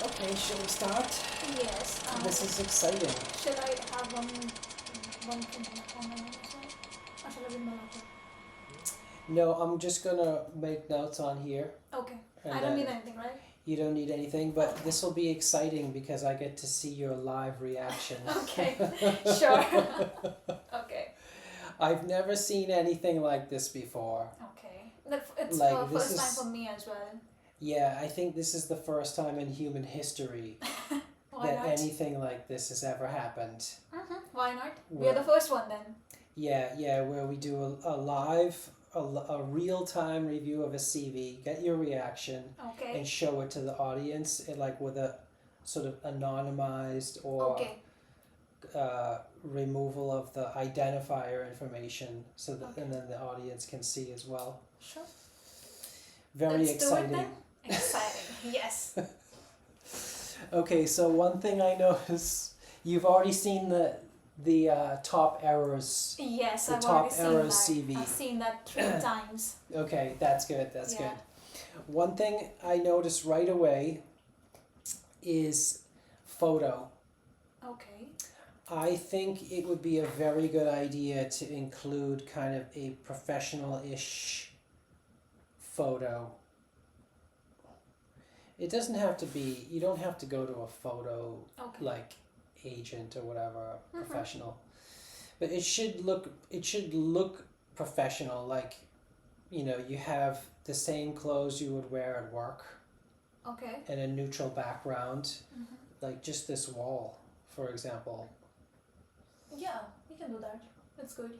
Okay, shall we start? Yes. This is exciting. Should I have one thing on my name as well? Or should I bring my laptop? No, I'm just gonna make notes on here. Okay. And I don't need anything, right? You don't need anything, but this will be exciting because I get to see your live reaction. Okay. Sure. Okay. I've never seen anything like this before. Okay. It's Like, the this first time is- for me as well. Yeah, I think this is the first time in human history Why that not? anything like this has ever happened. Why not? We're the first one then. Yeah, where we do a live, a real-time review of a CV, get your reaction, Okay. and show it to the audience, like with a sort of anonymized or Okay. removal of the identifier information, so that Okay. and then the audience can see as well. Sure. Very Let's exciting. do it then. Exciting. Yes. Okay, so one thing I noticed, you've already seen the top errors. Yes, The I've top already seen error that. CV. I've seen that 3 times. Okay, that's good. That's Yeah. good. One thing I noticed right away is photo. Okay. I think it would be a very good idea to include kind of a professional-ish photo. It doesn't have to be, you don't have to go to a photo Okay. like agent or whatever, professional. But it should look professional, like, you know, you have the same clothes you would wear at work Okay. and a neutral background, Mm-hmm. like just this wall, for example. Yeah, we can do that. That's good.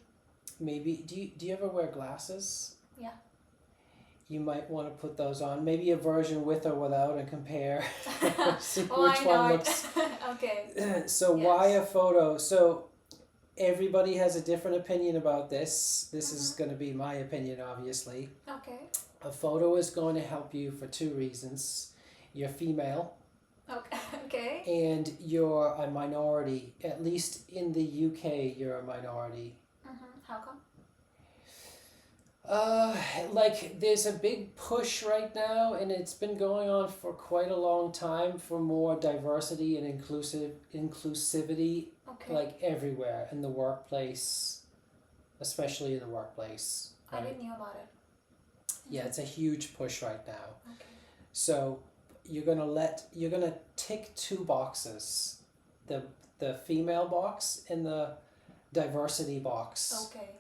Maybe do you ever wear glasses? Yeah. You might want to put those on, maybe a version with or without, and compare. See Why which one not? looks. Okay. So why Yes. a photo? So everybody has a different opinion about this. This is going to be my opinion, obviously. Okay. A photo is going to help you for 2 reasons. You're female, Okay. Okay. and you're a minority. At least in the UK, you're a minority. How come? Like there's a big push right now, and it's been going on for quite a long time, for more diversity and inclusivity, Okay. like everywhere in the workplace, especially in the workplace. I Right? didn't know about it. Yeah, it's a huge push right now. Okay. So you're gonna tick 2 boxes, the female box and the diversity box. Okay.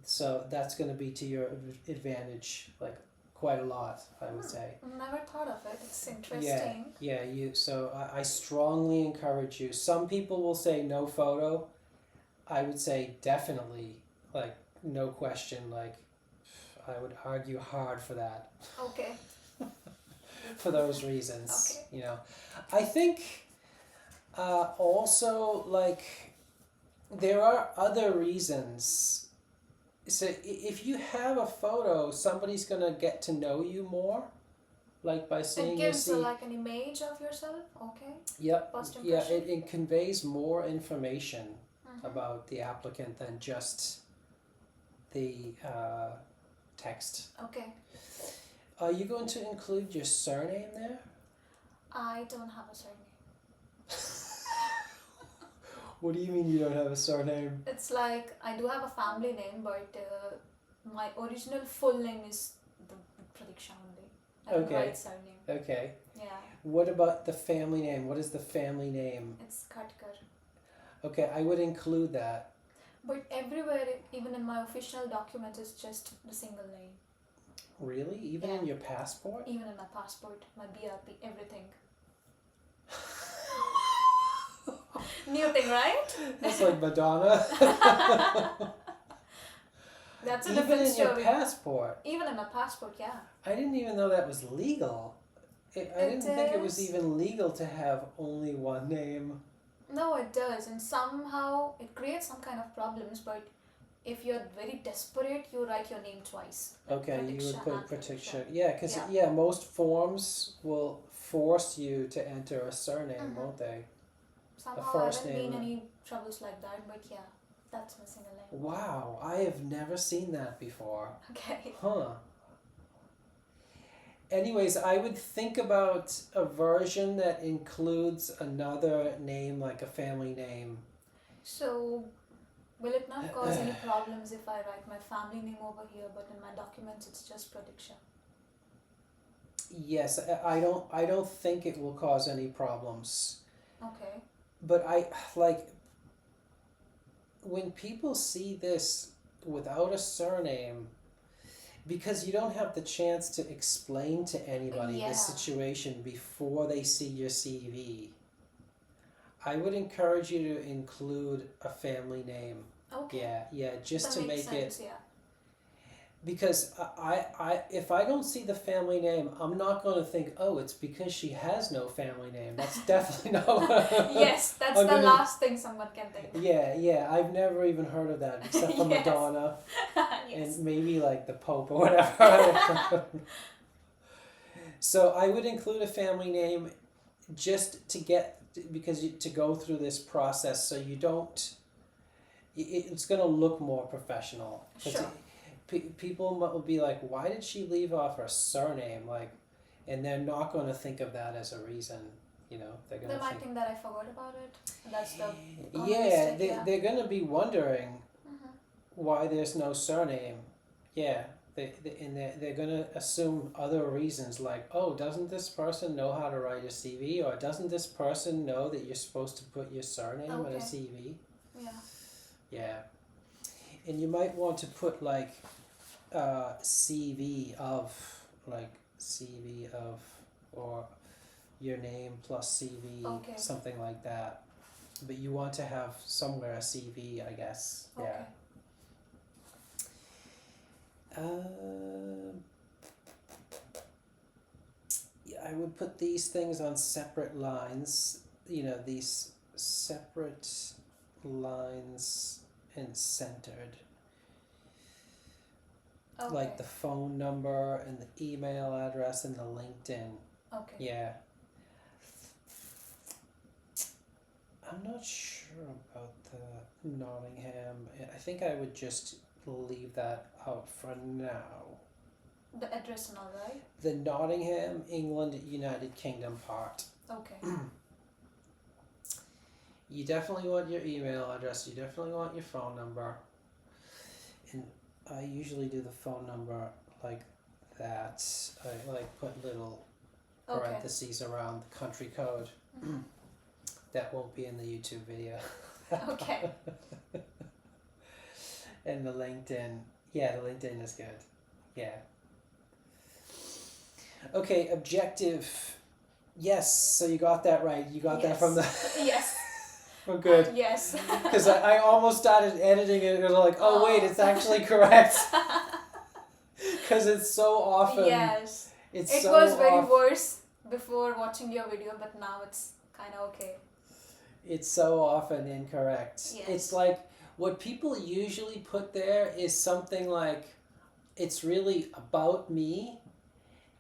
So that's going to be to your advantage, like quite a lot, I would say. Never thought of it. It's interesting. Yeah. So I strongly encourage you. Some people will say no photo. I would say definitely, like no question. Like I would argue hard for that. Okay. For those reasons, Okay. you know, I think also like there are other reasons. So if you have a photo, somebody's gonna get to know you more, like by seeing It your gives like an image of yourself. Okay. Yep. First Yeah, impression. it conveys more information about the applicant than just the text. Okay. Are you going to include your surname there? I don't have a surname. What do you mean you don't have a surname? It's like I do have a family name, but my original full name is the Pradiksha only. I don't Okay. write surname. Okay. Yeah. What about the family name? What is the family name? It's Khatkar. Okay, I would include that. But everywhere, even in my official documents, it's just the single name. Really? Even in Yeah. your passport? Even in my passport, my BRP, everything. New thing, right? That's like Madonna. That's a Even different in your story. passport. Even in my passport, yeah. I didn't even know that was legal. I didn't think it was is. even legal to have only one name. No, it does, and somehow it creates some kind of problems. But if you're very desperate, you write your name twice. Like Okay, you would Pratiksha put and Pratiksha. Pratiksha. Yeah, because Yeah. most forms will force you to enter a surname, won't they? Somehow I first haven't been name. any troubles like that, but yeah, that's my single name. Wow, I have never seen that before. Okay. Huh. Anyways, I would think about a version that includes another name, like a family name. So, will it not cause any problems if I write my family name over here, but in my documents it's just Pratiksha? Yes, I don't think it will cause any problems. Okay. But I like when people see this without a surname, because you don't have the chance to explain to anybody Yeah. the situation before they see your CV. I would encourage you to include a family name. Okay. Yeah, just That to makes make it, sense, yeah. because if I don't see the family name, I'm not going to think, oh, it's because she has no family name. That's definitely not. Yes, that's I'm the gonna- last thing someone can think. Yeah, I've never even heard of that except for Yes. Madonna Yes. and maybe like the Pope or whatever. So I would include a family name just to get, because to go through this process so you don't, it's going to look more professional. 'Cause Sure. people will be like, why did she leave off her surname? Like, and they're not going to think of that as a reason. You know, they're going They to might think, think that I forgot about it. That's the common yeah, mistake, yeah. they're going to be wondering Mhm. why there's no surname. Yeah, and they're going to assume other reasons like, oh, doesn't this person know how to write a CV, or doesn't this person know that you're supposed to put your surname in a Okay. CV? Yeah. Yeah, and you might want to put like CV of, like CV of, or your name plus CV, Okay. something like that. But you want to have somewhere a CV, I guess. Yeah. Okay. Yeah, I would put these things on separate lines. You know, these separate lines and centered. Okay. Like the phone number and the email address and the LinkedIn. Okay. Yeah. I'm not sure about the Nottingham. I think I would just leave that out for now. The address and all, right? The Nottingham, England, United Kingdom part. Okay. You definitely want your email address. You definitely want your phone number. And I usually do the phone number like that. I like put little Okay. parentheses around the country code. Mhm. That won't be in the YouTube video. Okay. And the LinkedIn. Yeah, the LinkedIn is good. Yeah. Okay, objective. Yes, so you got that right. You got that from the. Yes. Oh, good. Yes. Because I almost started editing it and was like, oh, wait, it's actually correct. Because it's so often. Yes. It's It so was very off- worse before watching your video, but now it's kind of okay. It's so often incorrect. Yes. It's like what people usually put there is something like, it's really about me,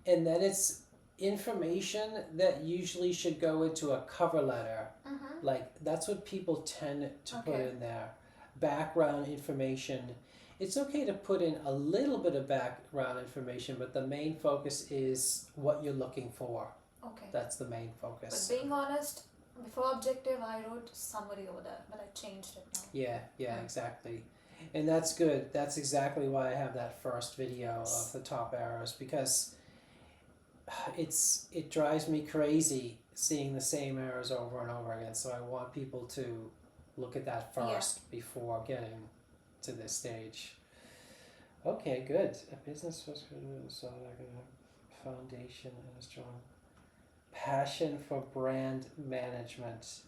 and then it's information that usually should go into a cover letter. Mm-hmm. Like, that's what people tend to put Okay. in there. Background information. It's okay to put in a little bit of background information, but the main focus is what you're looking for. Okay. That's the main But focus. being honest, before objective, I wrote summary over there, but I changed it now. Yeah, Yeah. exactly. And that's good. That's exactly why I have that first video of the top arrows, because it drives me crazy seeing the same errors over and over again. So I want people to look at that first before getting to this stage. Okay, good. A business was so like a foundation and a strong passion for brand management.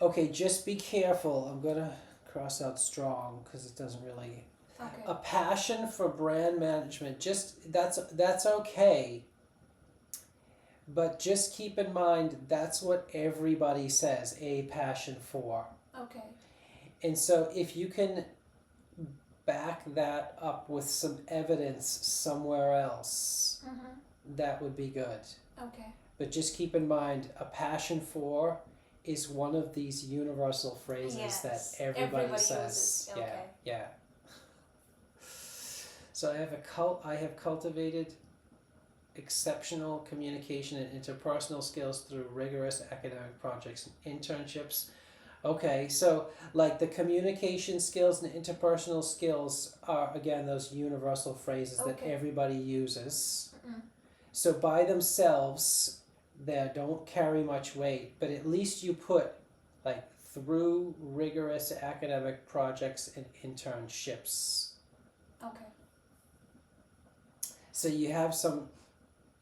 Okay, just be careful. I'm gonna cross out strong because it doesn't really. Okay. A passion for brand management. Just that's okay. But just keep in mind that's what everybody says, a passion for. Okay. And so if you can back that up with some evidence somewhere else, Mm-hmm. that would be good. Okay. But just keep in mind, a passion for is one of these universal phrases Yes. that everybody says. uses. Okay. Yeah. So I have cultivated exceptional communication and interpersonal skills through rigorous academic projects and internships. Okay, so like the communication skills and interpersonal skills are again those universal phrases that Okay. everybody uses. Mm. So by themselves, they don't carry much weight, but at least you put like through rigorous academic projects and internships. Okay. So you have some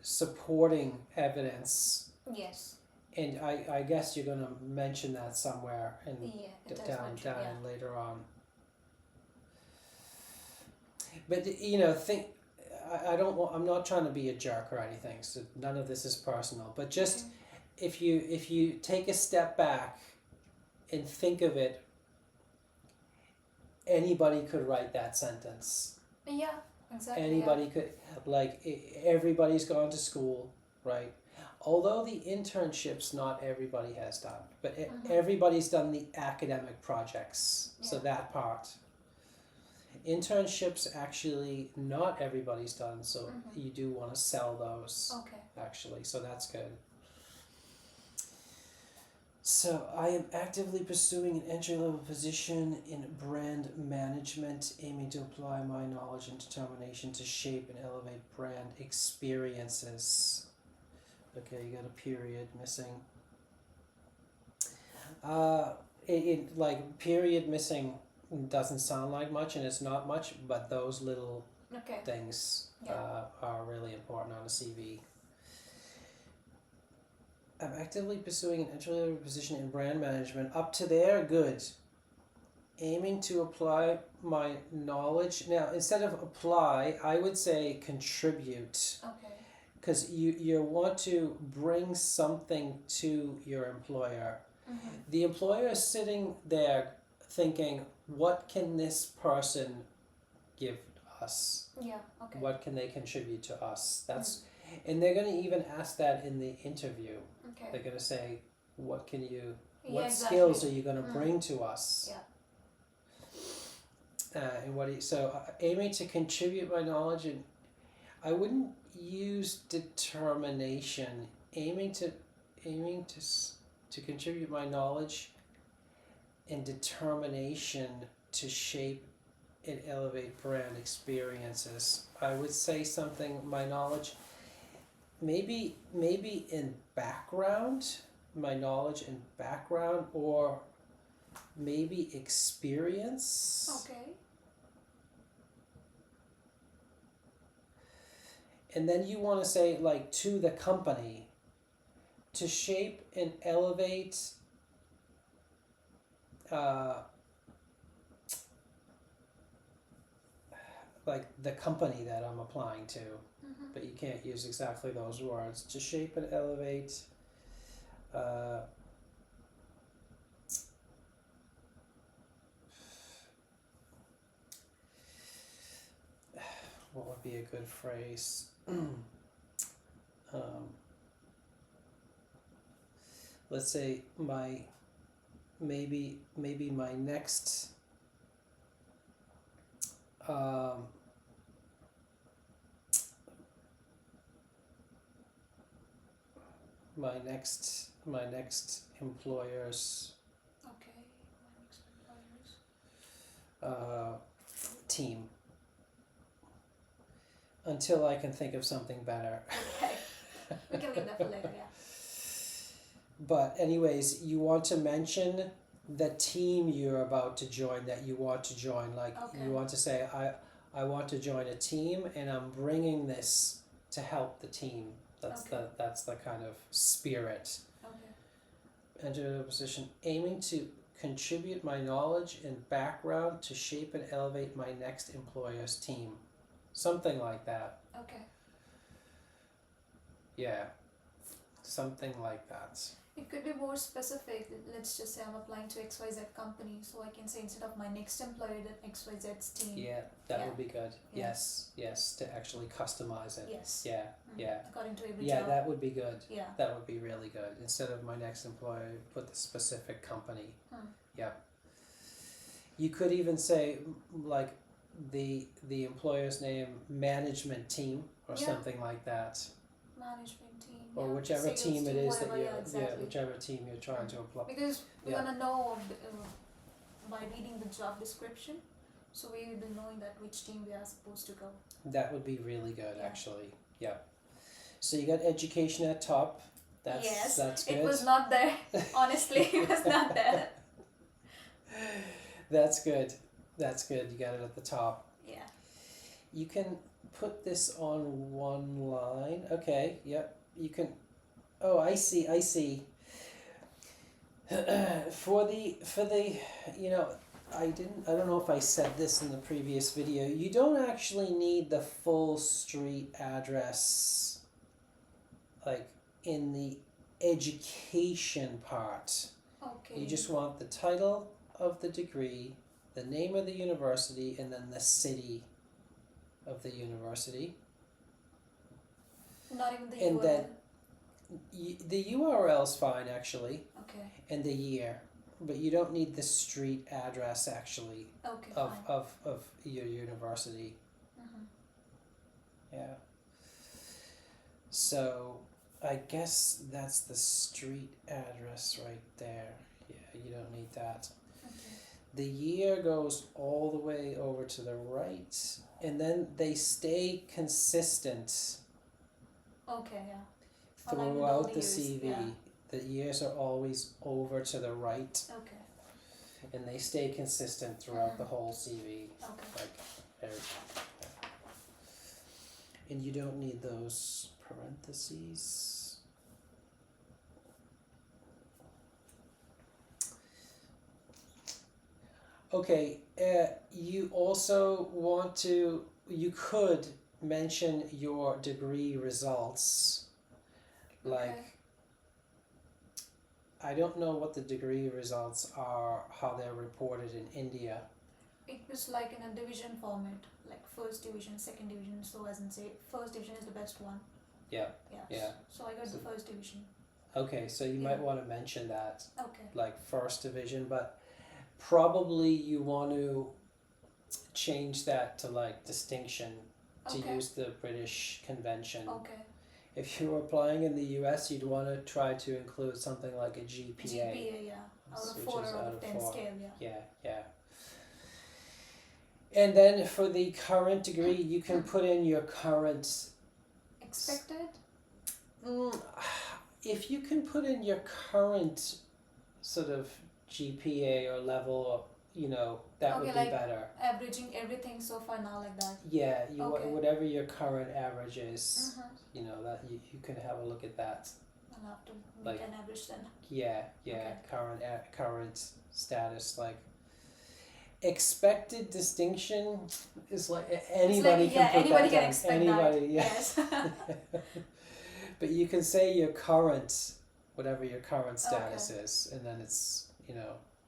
supporting evidence, Yes. and I guess you're gonna mention that somewhere and Yeah. It is down mentioned, yeah. later on. But you know, I don't want. I'm not trying to be a jerk or anything. So none of this is personal. But just Okay. if you take a step back and think of it, anybody could write that sentence. Yeah. Exactly. Anybody could, like, everybody's gone to school, right? Although the internships not everybody has done, but everybody's done the academic projects. So Yeah. that part. Internships actually not everybody's done, so you do want to sell those Okay. actually, so that's good. So I am actively pursuing an entry-level position in brand management, aiming to apply my knowledge and determination to shape and elevate brand experiences. Okay, you got a period missing. Like period missing doesn't sound like much, and it's not much, but those little Okay. things are really important on a CV. I'm actively pursuing an entry-level position in brand management. Up to there, good. Aiming to apply my knowledge. Now, instead of apply, I would say contribute. Okay. Because you want to bring something to your employer. The employer is sitting there thinking, what can this person give us? Yeah. Okay. What can they contribute to us? That's and they're going to even ask that in the interview. Okay. They're going to say, what can you, Yeah, what exactly. skills are you going to bring to us? Yeah. And what do you, so aiming to contribute my knowledge, and I wouldn't use determination. Aiming to contribute my knowledge and determination to shape and elevate brand experiences. I would say something, my knowledge, maybe in background, my knowledge in background, or maybe experience. Okay. And then you want to say, like, to the company, to shape and elevate like the company that I'm applying to, but you can't use exactly those words. To shape and elevate what would be a good phrase? Let's say maybe my next my next employer's Okay. My next employers. team, until I can think of something better. Okay. We can leave that for later. Yeah. But anyways, you want to mention the team you're about to join, that you want to join. Like, you want to say, I want to join a team, and I'm bringing this to help the team. That's the kind of spirit. Okay. Enter a position aiming to contribute my knowledge and background to shape and elevate my next employer's team. Something like that. Okay. Yeah. Something like that. It could be more specific. Let's just say I'm applying to XYZ company, so I can say instead of my next employer, then XYZ's team. Yeah, that would be good. Yeah. Yes, to actually customize it. Yes. Yeah. According to every Yeah, job. that would be good. Yeah. That would be really good. Instead of my next employer, put the specific company. Yeah. You could even say, like, the employer's name, management team, or something like that. management team. or yeah, whichever sales team it is that whatever, you're, yeah, exactly. whichever team you're trying to apply. Because we're Yeah. gonna know by reading the job description, so we will be knowing that which team we are supposed to go. That would be really good, Yeah. actually. Yeah. So you got education at top. Yes, That's good. it was not there. Honestly, it was not there. That's good. That's good. You got it at the top. Yeah. You can put this on one line. Okay. Yep. You can. Oh, I see. I see. for the I don't know if I said this in the previous video. You don't actually need the full street address, like in the education part. Okay. You just want the title of the degree, the name of the university, and then the city of the university. Not even the And URL. then the URL's fine, actually, Okay. and the year, but you don't need the street address, actually, Okay. of Fine. of your university. Mm-hmm. Yeah. So I guess that's the street address right there. Yeah, you don't need that. Okay. The year goes all the way over to the right, and then they stay consistent Okay. Yeah. Or like with all throughout the years, CV. yeah. The years are always over to the right, Okay. and they stay consistent throughout the whole CV. Okay. Like, there. And you don't need those parentheses. Okay, you also want to, you could mention your degree results. Like, Okay. I don't know what the degree results are, how they're reported in India. It was like in a division format, like first division, second division. So as in say, first division is the best one. Yeah. Yeah. Yeah. So I got So- the first division. Okay, so you Yeah. might want to mention that, Okay. like first division, but probably you want to change that to like distinction to Okay. use the British convention. Okay. If you were applying in the US, you'd want to try to include something like a GPA. GPA, yeah. Out of Which 4 is or out of 10 4. scale, yeah. Yeah, yeah. And then for the current degree, you can put in your current. Expected? If you can put in your current sort of GPA or level, that would Okay, be like better. Averaging everything so far now like that. Yeah, Okay. whatever your current average is, Mm-hmm. that you can have a look at that. I'll have to make Like- an average then. Yeah, Okay. current status, like expected distinction is like anybody it's like, can put anybody that can down. expect Anybody, that. yeah. Yes. But you can say your current, whatever your current status is, and then it's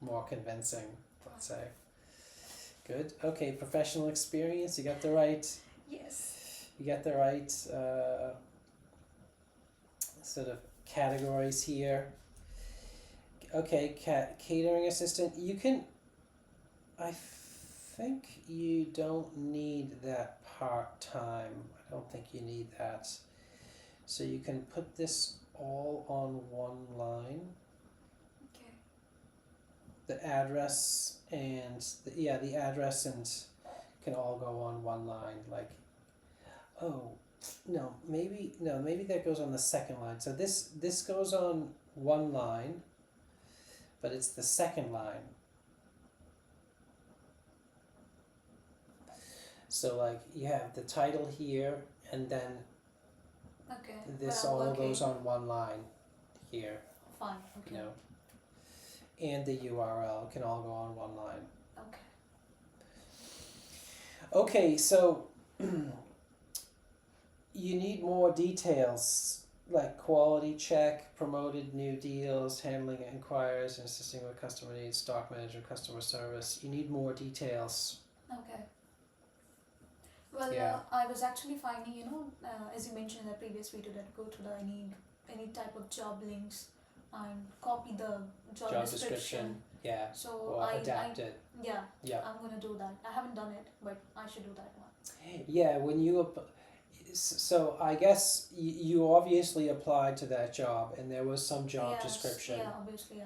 more convincing. Let's say. Good. Okay. Professional experience. You got the right. Yes. You got the right sort of categories here. Okay, catering assistant. You can. I think you don't need that part-time. I don't think you need that. So you can put this all on one line. Okay. The address and the address and can all go on one line. Like, maybe that goes on the second line. So this goes on one line, but it's the second line. So like you have the title here, and then Okay. this Well, all okay. goes on one line here, Fine. Okay. and the URL can all go on one line. Okay. Okay, so you need more details like quality check, promoted new deals, handling inquiries, and assisting with customer needs, stock management, customer service. You need more details. Okay. Well, Yeah. I was actually finding, as you mentioned in the previous video, that go to the any type of job links and copy the job description. Yeah. So Or adapt it. yeah, I'm gonna do that. I haven't done it, but I should do that one. Yeah, when you So I guess you obviously applied to that job, and there was some job Yes, description, yeah, obviously, yeah.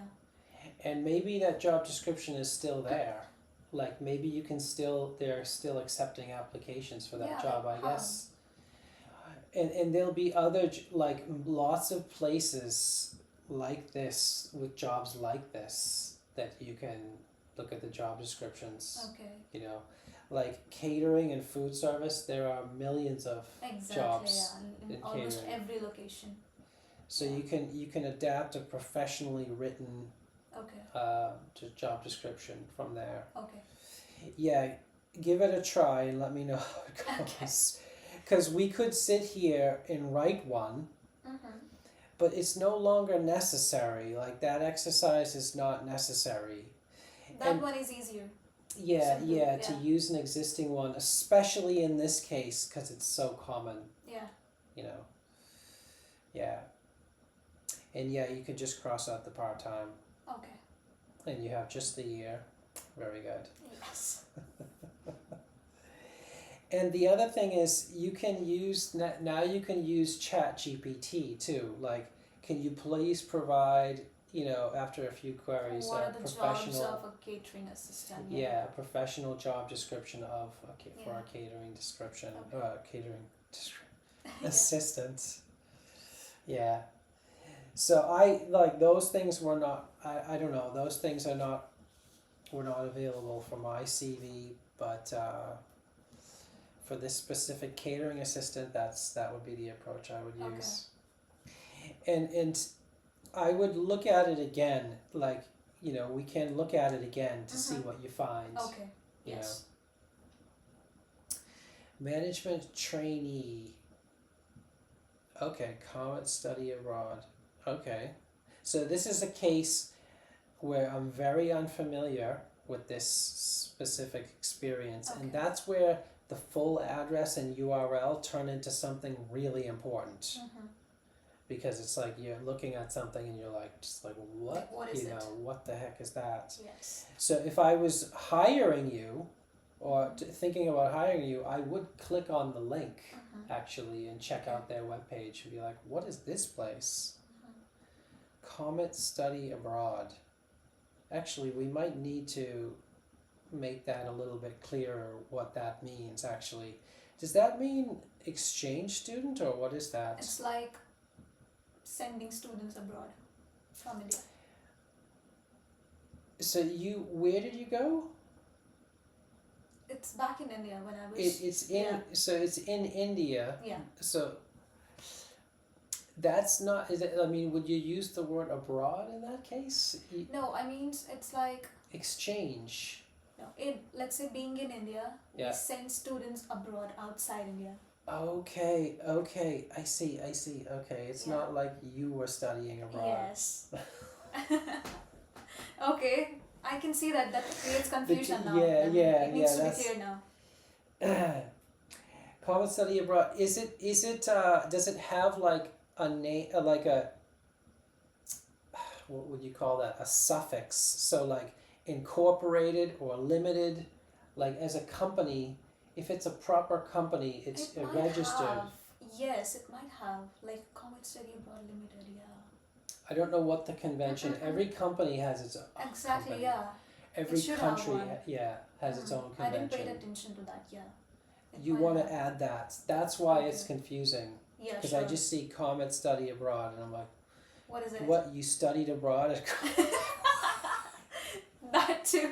and maybe that job description is still there. Like maybe you can still they're still accepting applications for that Yeah, job. I like, guess, and there'll be other like lots of places like this with jobs like this that you can look at the job descriptions. okay, You know, like catering and food service. There are millions of exactly, jobs yeah, in in almost catering. every location. So Yeah. you can adapt a professionally written Okay, job description from there. okay, Yeah, give it a try and let me know how it okay. goes. Because we could sit here and write one, Mm-hmm. but it's no longer necessary. Like that exercise is not necessary. That And one is easier. yeah, Simple, yeah, to yeah. use an existing one, especially in this case, because it's so common. Yeah, You know. Yeah. And yeah, you can just cross out the part time. okay, And you have just the year. Very good. yes. And the other thing is you can use now you can use ChatGPT too. Like, can you please provide, after a few queries, What a are the jobs professional of a catering assistant? yeah, a professional job description of for Yeah. a catering description, Okay. catering Yeah. assistant. Yeah. So I like those things were not I don't know, those things were not available for my CV, but for this specific catering assistant, that would be the approach I would Okay. use. And I would look at it again, like, we can look at it again to see Mhm. what you find. Okay. You Yes. Management trainee. Okay, comment study abroad. Okay. So this is a case where I'm very unfamiliar with this specific experience, and Okay. that's where the full address and URL turn into something really important, Mm-hmm. because it's like you're looking at something and you're like, just like, what? What is it? What the heck is that? Yes. So if I was hiring you or thinking about hiring you, I would click on the link Mm-hmm. actually and check out their webpage and be like, what is this place? Mm-hmm. Comet study abroad. Actually, we might need to make that a little bit clearer what that means actually. Does that mean exchange student, or what is that? It's like sending students abroad from India. So where did you go? It's back in India when I was. It's in so it's in India. Yeah. So that's not, is it, I mean, would you use the word abroad in that case? No, I mean it's like Exchange. no. Let's say being in India, Yeah. we send students abroad outside India. Okay, I see. Okay, it's Yeah. not like you were studying abroad. Yes. Okay, I can see that creates confusion now. yeah, then. yeah, It needs yeah, to be that's- clear now. Common study abroad. Is it does it have like a name, like a, what would you call that? A suffix. So like incorporated or limited, like as a company, if it's a proper company, it's It might registered. have. Yes, it might have like Comet Study Abroad Limited. Yeah. I don't know what the convention. Every company has its own Exactly. company. Yeah. Every should have country, one. has its own I didn't pay convention. attention to that. Yeah. It You might want to have. add that. That's why it's Okay. confusing. Yeah, Because sure. I just see Comet study abroad, and I'm like, What is it? what, you studied abroad at That too.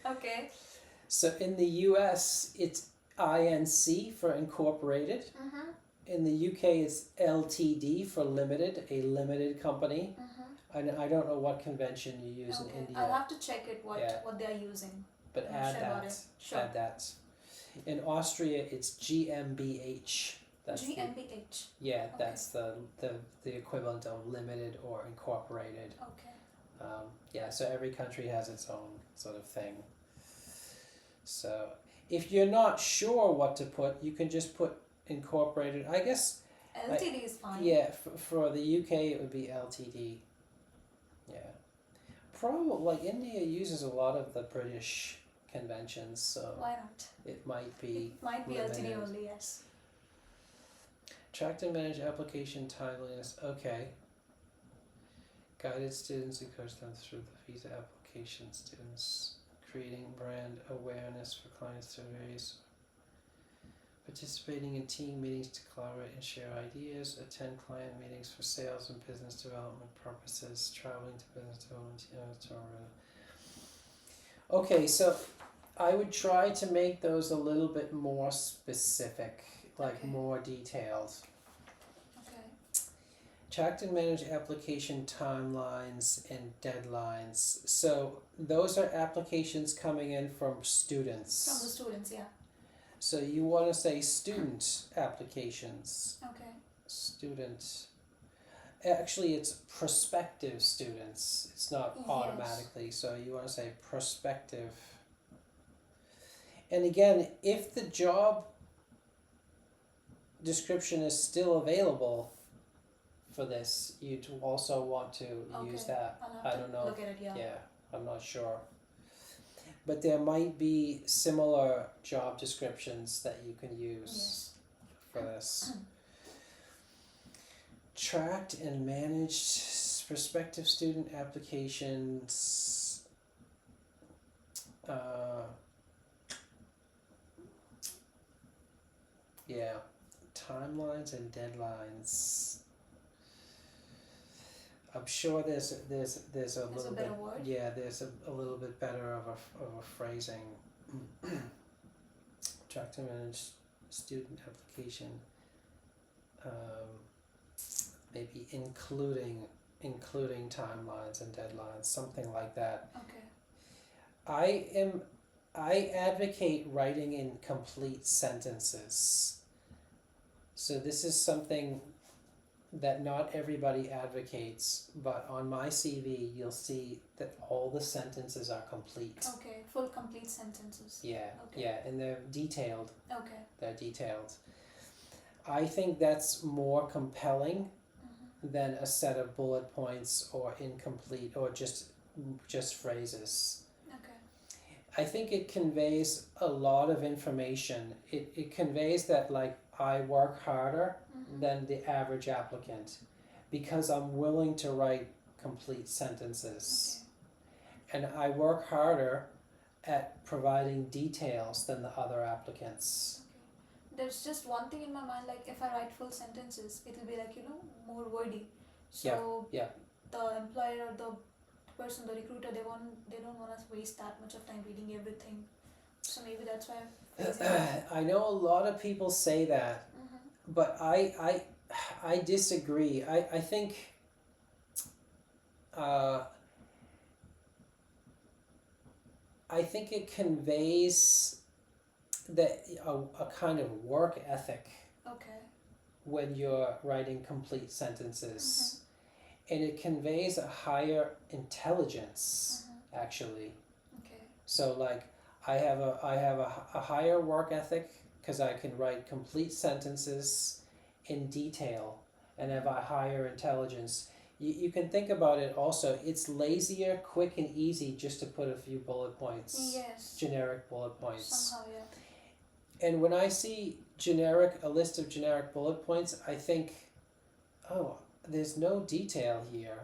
Okay. So in the US, it's INC for incorporated. Mhm. In the UK, it's LTD for limited, a limited company. Mhm. I don't know what convention you use in Okay. India, I'll have to check it. Yeah. What they are using. but I'm not add sure about that. it. Sure. Add that. In Austria, it's GmbH. That's the, GmbH. yeah, Okay. that's the equivalent of limited or incorporated. Okay. Yeah, so every country has its own sort of thing. So if you're not sure what to put, you can just put incorporated. I guess, LTD is fine. yeah, for the UK it would be LTD. Yeah. Probably, like, India uses a lot of the British conventions, so Why not? it might be It might be LTD limited. only. Yes. Track and manage application timeliness. Okay. Guided students, encourage them through the visa application. Students creating brand awareness for client surveys. Participating in team meetings to collaborate and share ideas. Attend client meetings for sales and business development purposes. Traveling to business development. Okay, so I would try to make those a little bit more specific, like Okay. more detailed. Okay. Track and manage application timelines and deadlines. So those are applications coming in from students. From the students, yeah. So you want to say student applications. Okay. Student. Actually, it's prospective students. It's not Yes. automatically. So you want to say prospective. And again, if the job description is still available for this, you'd also want to use Okay. that. I'll have I to don't know. look at it, yeah. Yeah, I'm not sure. But there might be similar job descriptions that you can use Yes. for this. Tracked and managed prospective student applications. Yeah, timelines and deadlines. I'm sure there's a There's little a better bit. word? Yeah, there's a little bit better of a phrasing. Track to manage student application. Maybe including timelines and deadlines, something like that. Okay. I advocate writing in complete sentences. So this is something that not everybody advocates, but on my CV you'll see that all the sentences are complete. Okay. Full complete sentences. Yeah, Okay. yeah, and they're detailed. Okay. They're detailed. I think that's more compelling than a set of bullet points or incomplete or just phrases. Okay. I think it conveys a lot of information. It conveys that like I work harder than the average applicant because I'm willing to write complete sentences. And I work harder at providing details than the other applicants. There's just one thing in my mind, like if I write full sentences, it'll be like, more wordy. So Yeah. the employer or the person, the recruiter, they don't want us to waste that much of time reading everything. So maybe that's why I'm phrasing it. I know a lot of people say that, but I disagree. I think it conveys that a kind of work ethic Okay. when you're writing complete sentences, and it conveys a higher intelligence actually. Okay. So like I have a higher work ethic because I can write complete sentences in detail and have a higher intelligence. You can think about it also. It's lazier, quick and easy just to put a few bullet points. Yes. Generic bullet points. Somehow, yeah. And when I see a list of generic bullet points, I think, oh, there's no detail here.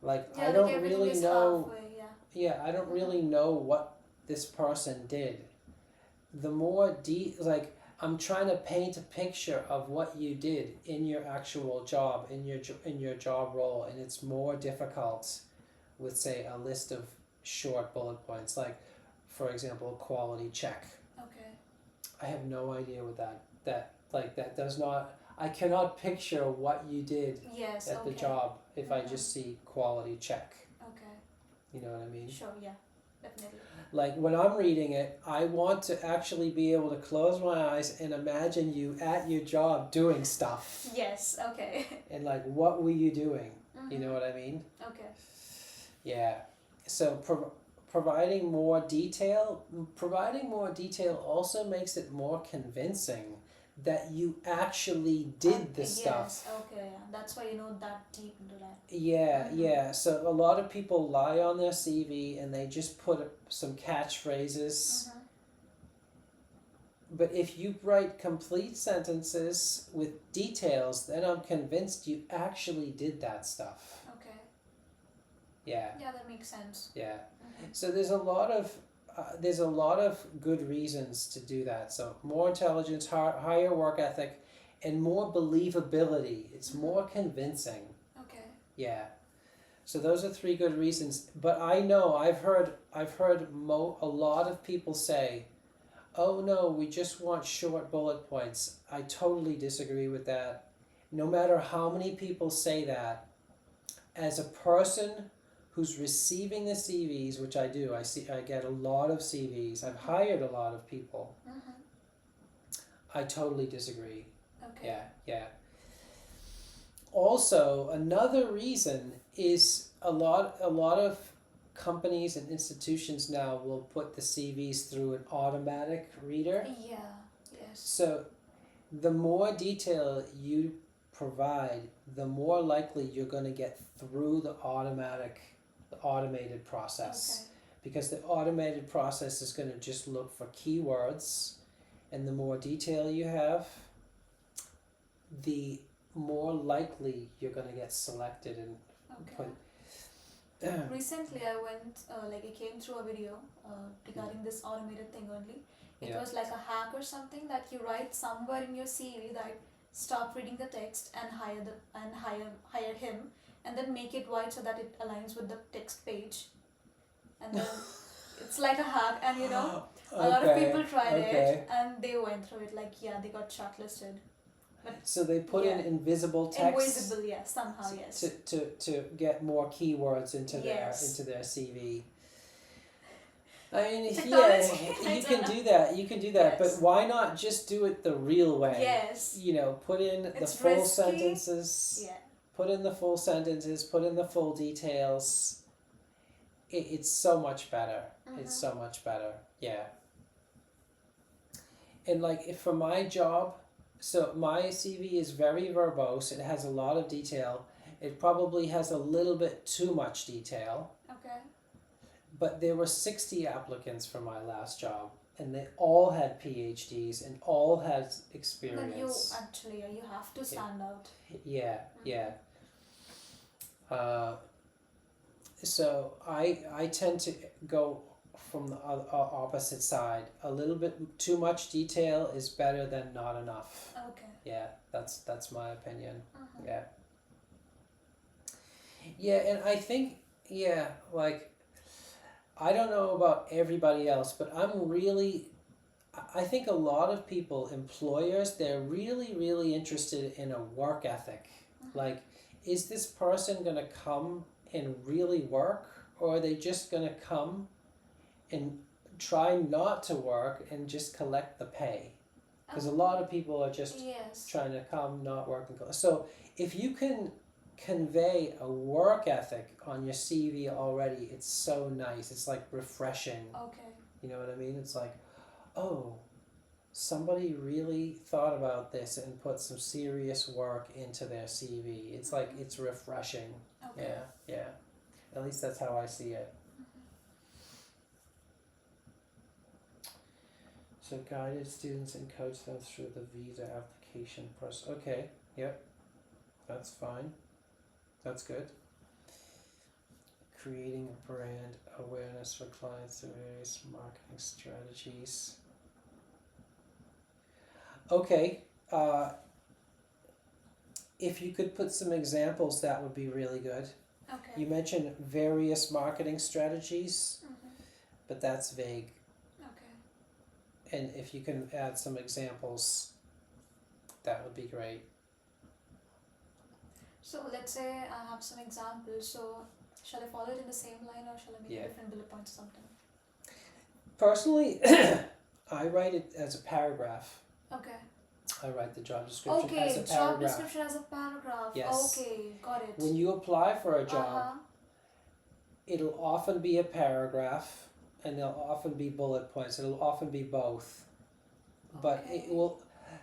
Like Yeah, I like don't everything really is know. halfway, yeah. Yeah, I don't really know what this person did. The more like I'm trying to paint a picture of what you did in your actual job, in your job role, and it's more difficult with say a list of short bullet points, like for example, quality check. Okay. I have no idea what that does not. I cannot picture what you did Yes. at Okay. the job if I just see quality check. Okay. You know what I mean? Sure. Yeah. Definitely. Like when I'm reading it, I want to actually be able to close my eyes and imagine you at your job doing stuff. Yes. Okay. And like, what were you doing? You know what I mean? Okay. Yeah. So providing more detail also makes it more convincing that you actually did the stuff. Yes. Okay. Yeah. That's why that deep into that. Yeah. So a lot of people lie on their CV and they just put some catchphrases But if you write complete sentences with details, then I'm convinced you actually did that stuff. Okay. Yeah, Yeah, that makes sense. yeah. Mhm. So there's a lot of good reasons to do that. So more intelligence, higher work ethic, and more believability. It's more convincing. Okay. Yeah. So those are three good reasons. But I know I've heard a lot of people say, "Oh no, we just want short bullet points." I totally disagree with that. No matter how many people say that, as a person who's receiving the CVs, which I do, I get a lot of CVs. I've hired a lot of people. Mhm. I totally disagree. Okay. Yeah, yeah. Also, another reason is a lot of companies and institutions now will put the CVs through an automatic reader. Yeah. Yes. So the more detail you provide, the more likely you're going to get through the automated process. Okay. Because the automated process is going to just look for keywords, and the more detail you have, the more likely you're going to get selected and Okay. Recently, I went I came through a video regarding this automated thing only. It Yeah. was like a hack or something that you write somewhere in your CV that stop reading the text and hire him, and then make it white so that it aligns with the text page, and then it's like a hack, and a lot of people tried it and they went through it, they got shortlisted. So they put in Yeah. invisible text Invisible, yeah, somehow, yes. to get more keywords into Yes. their CV. I mean, Technology, yeah, I you don't can know. do that. You can do that, Yes. but why not just do it the real way? Yes. Put in the It's full risky. sentences. Yeah. Put in the full sentences. Put in the full details. It's so much better. It's so much better. Yeah. And for my job, so my CV is very verbose. It has a lot of detail. It probably has a little bit too much detail. Okay. But there were 60 applicants for my last job, and they all had PhDs and all had experience. Then you have to stand out. Yeah, yeah. So I tend to go from the opposite side. A little bit too much detail is better than not enough. Okay. Yeah, that's my opinion. Uh-huh. Yeah. Yeah, and I think I don't know about everybody else, but I think a lot of people, employers, they're really, really interested in a work ethic. Like, is this person going to come and really work, or are they just going to come and try not to work and just collect the pay? Because a lot of people are just Yes. trying to come, not work, and go. So if you can convey a work ethic on your CV already, it's so nice. It's like refreshing. Okay. You know what I mean? It's like, oh, somebody really thought about this and put some serious work into their CV. It's like, it's refreshing. Okay. Yeah, yeah. At least that's how I see it. So guided students and coach them through the visa application process. Okay, yep. That's fine. That's good. Creating a brand awareness for clients through various marketing strategies. Okay, if you could put some examples, that would be really good. Okay. You mentioned various marketing strategies, but that's vague. Okay. And if you can add some examples, that would be great. So let's say I have some examples. So shall I follow it in the same line, or shall I make different bullet points or something? Personally, I write it as a paragraph. Okay. I write the job description as a Okay, paragraph. job description as a paragraph. Yes. Okay, got it. When you apply for a job, it'll often be a paragraph, and there'll often be bullet points. It'll often be both. But Okay. it will,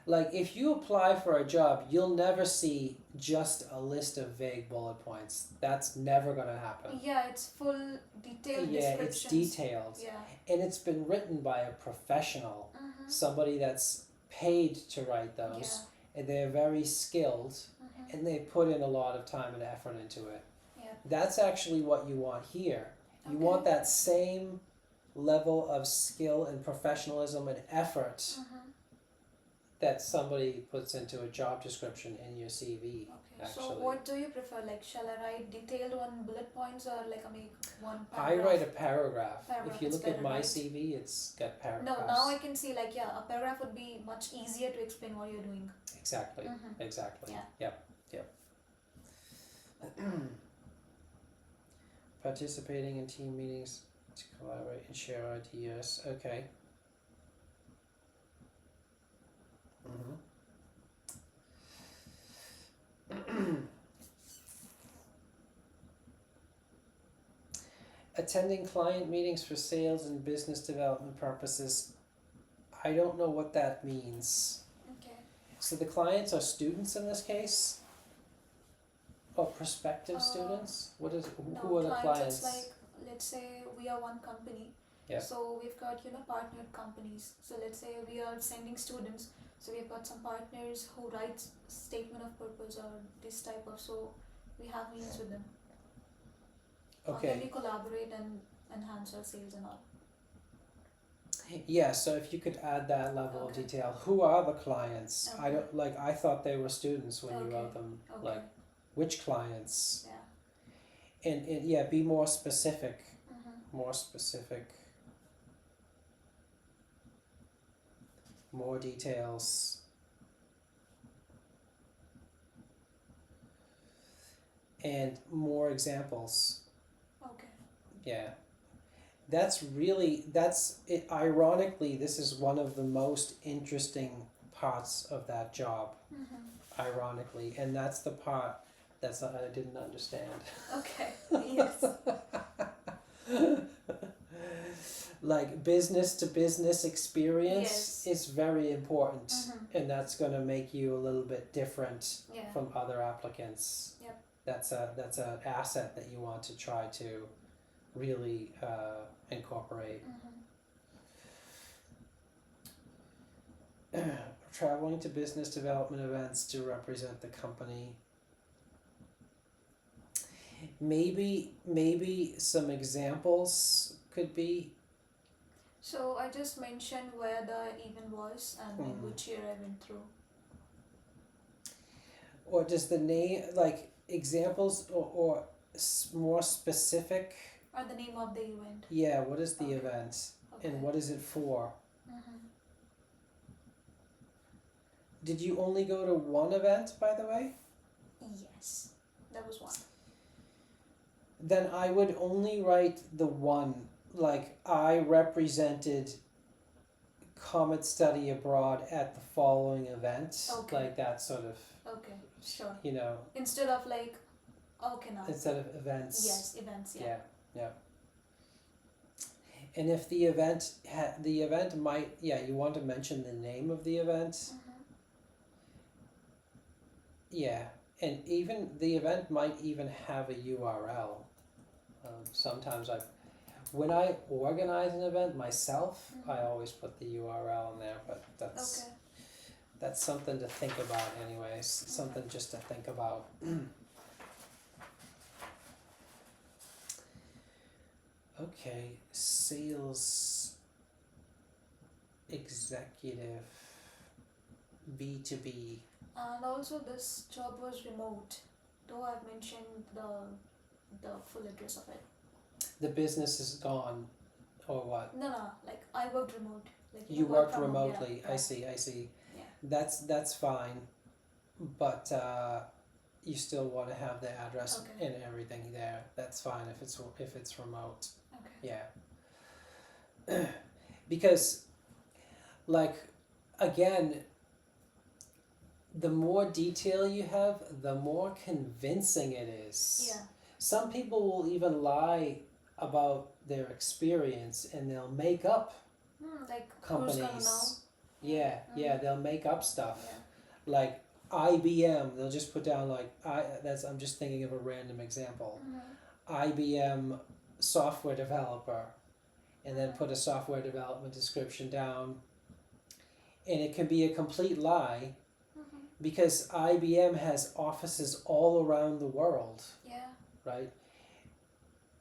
Like if you apply for a job, you'll never see just a list of vague bullet points. That's never gonna happen. Yeah, it's full detailed Yeah, it's descriptions. detailed. Yeah. And it's been written by a professional, Mm-hmm. somebody that's paid to write those, and they're very skilled, Mm-hmm. and they put in a lot of time and effort into it. Yeah. That's actually what you want here. You Okay. want that same level of skill and professionalism and effort Mm-hmm. that somebody puts into a job description in your CV. Okay. So Actually. what do you prefer? Like, shall I write detailed one bullet points or like I make one I paragraph? write a paragraph. Paragraph, If you it's look at better, my right? CV, it's got paragraphs. No, now I can see like a paragraph would be much easier to explain what you're doing. Exactly. Mm-hmm. Exactly. Yeah. Yep. Participating in team meetings to collaborate and share ideas. Okay. Attending client meetings for sales and business development purposes. I don't know what that means. Okay. So the clients are students in this case? Or prospective students? What is who are the clients? It's like, let's say we are one company. Yeah. So we've got, partnered companies. So let's say we are sending students. So we've got some partners who write statement of purpose or this type of, so we have meetings with them. How can we Okay. collaborate and enhance our sales and all? Yeah, so if you could add that level of Okay. detail. Who are the clients? I Okay. don't I thought they were students when you Okay. wrote them. Okay. Like which clients? Yeah. And yeah, be more specific. Mm-hmm. More specific. More details. And more examples. Okay. Yeah. That's it. Ironically, this is one of the most interesting parts of that job. Mm-hmm. Ironically, and that's the part that's I didn't understand. Okay. Yes. Like business to business experience Yes. is very important, Mm-hmm. and that's going to make you a little bit different Yeah. from other applicants. Yep. That's an asset that you want to try to really incorporate. Mm-hmm. Traveling to business development events to represent the company. Maybe some examples could be. So I just mentioned where the event was and in Mm. which year I went through. Or does the name, like examples or more specific? Or the name of the event. Yeah, what is the Okay. event Okay. and what is it for? Mm-hmm. Did you only go to one event, by the way? Yes, that was one. Then I would only write the one. Like I represented Comet Study Abroad at the following event. Okay. Like that sort of, Okay, sure. Instead of like, okay now. Instead of events. Yes, events. Yeah. Yeah. And if the event might, you want to mention the name of the event. Mm-hmm. Yeah, and even the event might even have a URL. Sometimes when I organize an event myself, Mhm. I always put the URL in there, but Okay. that's something to think about anyways, something just to think about. Okay, sales executive, B2B. And also this job was remote, though I've mentioned the full address of it. The business is gone, or what? No, like I worked remote. Like You work worked from home, remotely. yeah. I see. Yeah. That's fine, but you still want to have the address Okay. and everything there. That's fine if it's remote. Okay. Yeah. Because, like, again, the more detail you have, the more convincing it is. Yeah. Some people will even lie about their experience and they'll make up Like who's gonna know? companies. Yeah, yeah, they'll make up stuff. Yeah. Like IBM, they'll just put down like I'm just thinking of a random example. IBM software developer, and then put a software development description down. And it can be a complete lie because IBM has offices all around the world, Yeah. right?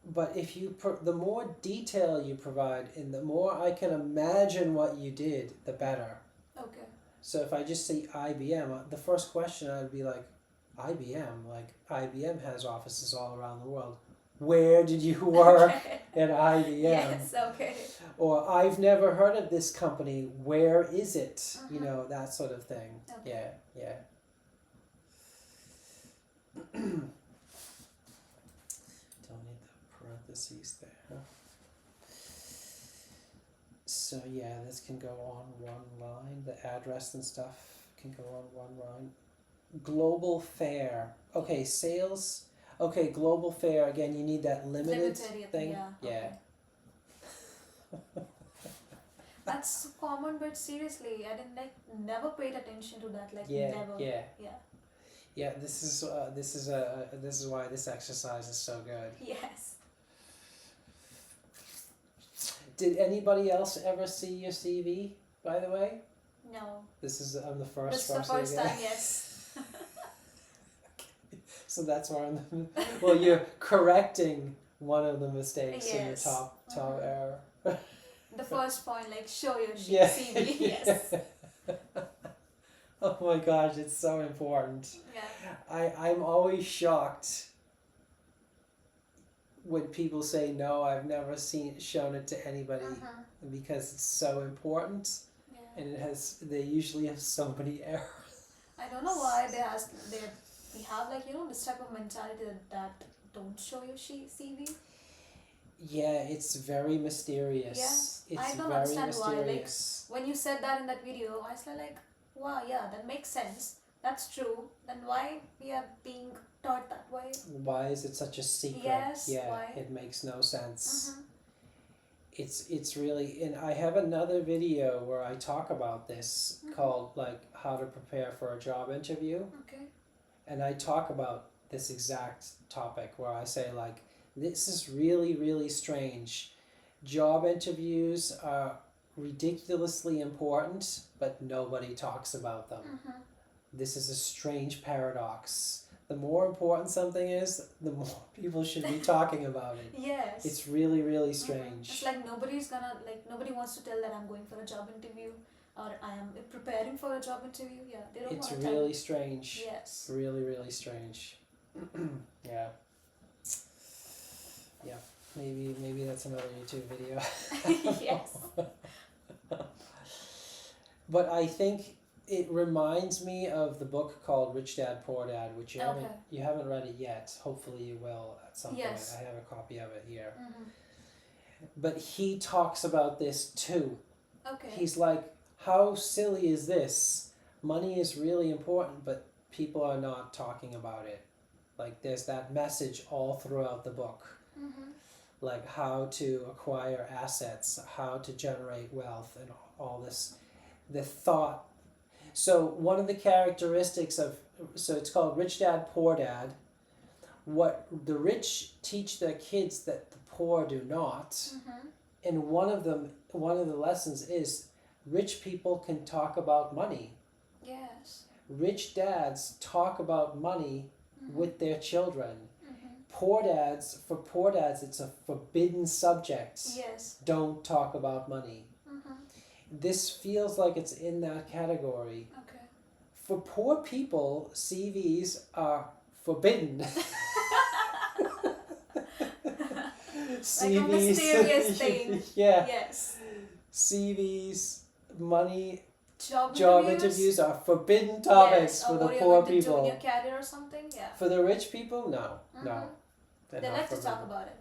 But if you the more detail you provide and the more I can imagine what you did, the better. Okay. So if I just say IBM, the first question I'd be like, IBM? Like IBM has offices all around the world. Where did you work at IBM? Yes, okay. Or I've never heard of this company. Where is it? You know, that sort of thing. Okay. Yeah. Don't need the parentheses there. So yeah, this can go on one line. The address and stuff can go on one line. Global fare. Okay, sales. Okay, global fare. Again, you need that limited thing. Yeah. Okay. That's common, but seriously, I didn't never paid attention to that. Like never. Yeah. This is why this exercise is so good. Yes. Did anybody else ever see your CV? By the way. No. This is I'm the first. This is the first time. Yes. So that's why I'm. Well, you're correcting one of the mistakes in the top error. The first point, like show your Yeah. CV. Yes. Oh my gosh, it's so important. Yeah. I'm always shocked when people say no, I've never shown it to anybody because it's so important and they usually have so many errors. I don't know why we have like this type of mentality that don't show your CV. Yeah, it's very mysterious. Yeah, It's I don't very understand mysterious. why. Like when you said that in that video, I was like, wow, yeah, that makes sense. That's true. Then why we are being taught that way? Why is it such a secret? Yes. Yeah, why? it makes no sense. It's really, and I have another video where I talk about this called like how to prepare for a job interview. Okay. And I talk about this exact topic where I say like, this is really, really strange. Job interviews are ridiculously important, but nobody talks about them. This is a strange paradox. The more important something is, the more people should be talking about it. Yes. It's really, really strange. It's like nobody wants to tell that I'm going for a job interview or I am preparing for a job interview. Yeah, they don't want to tell. It's really strange. Yes. Really, really strange. Yeah. Yeah. Maybe that's another YouTube video. Yes. But I think it reminds me of the book called Rich Dad Poor Dad, which you haven't read it yet. Hopefully you will at some point. I have a copy of it here. But he talks about this too. Okay. He's like, how silly is this? Money is really important, but people are not talking about it. Like there's that message all throughout the book. Like how to acquire assets, how to generate wealth, and all this. The thought. So one of the characteristics so it's called Rich Dad, Poor Dad. What the rich teach their kids that the poor do not. And one of the lessons is rich people can talk about money. Yes. Rich dads talk about money with their children. For poor dads, it's a forbidden subject. Yes. Don't talk about money. This feels like it's in that category. Okay. For poor people, CVs are forbidden. Like a mysterious thing. Yeah. Yes. CVs, money, job interviews are forbidden topics for the poor people. Do in your career or something, yeah. For the rich people, no. They like to talk about it.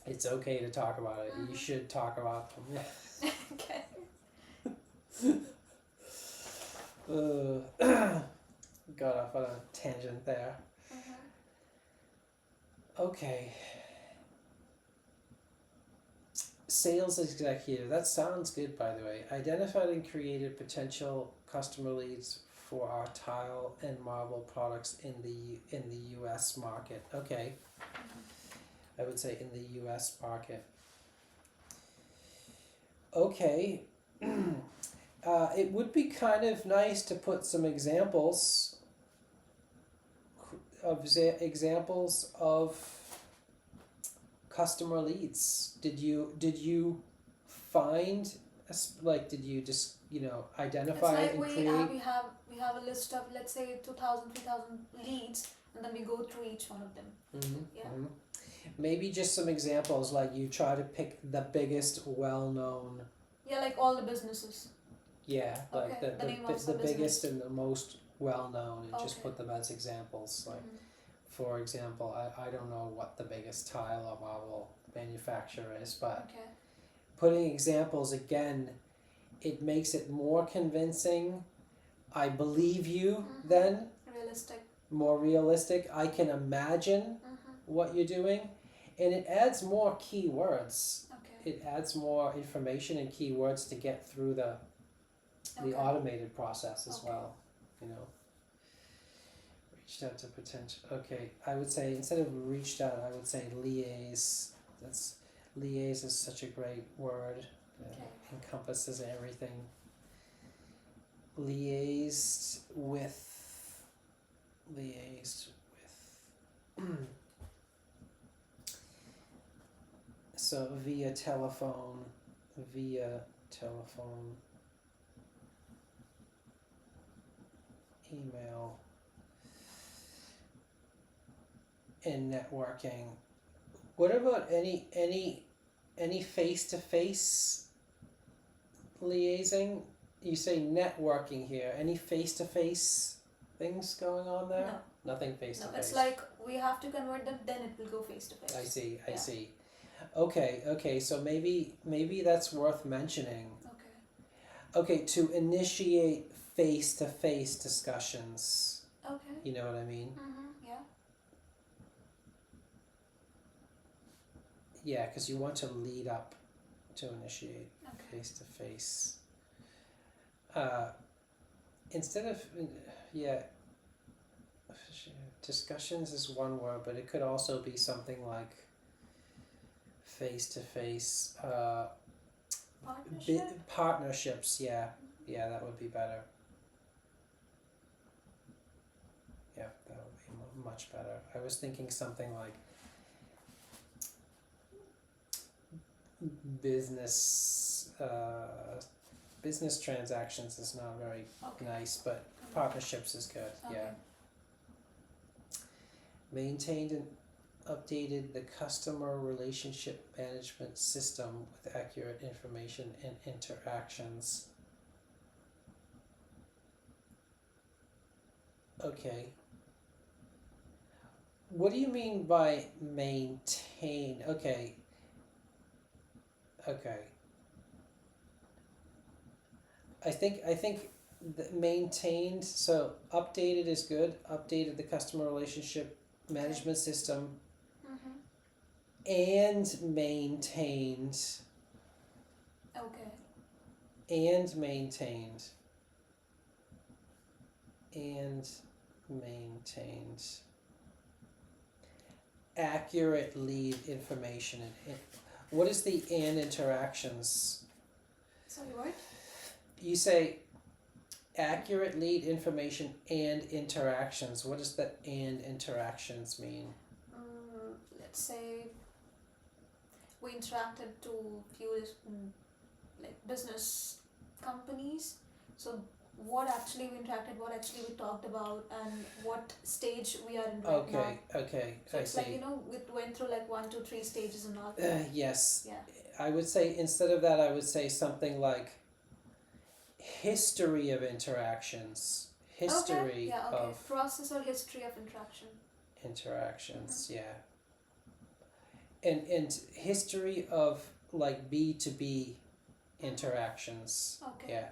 It's okay to talk about it. You should talk about them. Okay. Got off on a tangent there. Okay. Sales executive. That sounds good, by the way. Identified and created potential customer leads for our tile and marble products in the U.S. market. Okay, I would say in the U.S. market. Okay. It would be kind of nice to put some examples examples of customer leads. Did you find did you just identify It's like and we create? we have a list of, let's say, 2,000, 3,000 leads, and then we go through each one of them. Mm-hmm, Yeah. mm-hmm. Maybe just some examples, like you try to pick the biggest well-known. Yeah, like all the businesses. Yeah, like Okay, the name of the some biggest business. and the most well-known, and just Okay. put them as examples. Like, Mhm. for example, I don't know what the biggest tile or marble manufacturer is, but Okay. putting examples again, it makes it more convincing. I believe you Mhm. then, Realistic. more realistic. I can imagine Mhm. what you're doing, and it adds more keywords. Okay. It adds more information and keywords to get through the Okay. automated process as Okay. well. Reached out to potential. Okay, I would say instead of reached out, I would say liaise. Liaise is such a great word. Okay. Encompasses everything. Liaised with. So via telephone, email, and networking. What about any face-to-face liaising? You say networking here. Any face-to-face things going on there? No. Nothing face-to-face. No, it's like we have to convert them, then it will go face to face. I see. Yeah. Okay, so maybe that's worth mentioning. Okay. Okay, to initiate face-to-face discussions. Okay. You know what I mean? Yeah. Yeah, because you want to lead up to initiate Okay. face-to-face. Instead of, discussions is one word, but it could also be something like face-to-face. Partnership. Partnerships, yeah, that would be better. Yeah, that would be much better. I was thinking something like business transactions is not very Okay. nice, but partnerships is good. Okay. Yeah. Maintained and updated the customer relationship management system with accurate information and interactions. Okay. What do you mean by maintain? Okay. I think maintained, so updated is good. Updated the customer relationship management system and maintained Okay. and maintained accurate lead information. What is the and interactions? Sorry, what? You say accurate lead information and interactions. What does the and interactions mean? Let's say we interacted to few like business companies. So what actually we interacted, what actually we talked about, and what stage we are in right now. Okay, So I it's see. like, it went through like 1, 2, 3 stages and all. Yes. Yeah. I would say instead of that, I would say something like history of interactions. History of process or history of interaction. Interactions, yeah. And history of like B2B interactions. Okay. Yeah.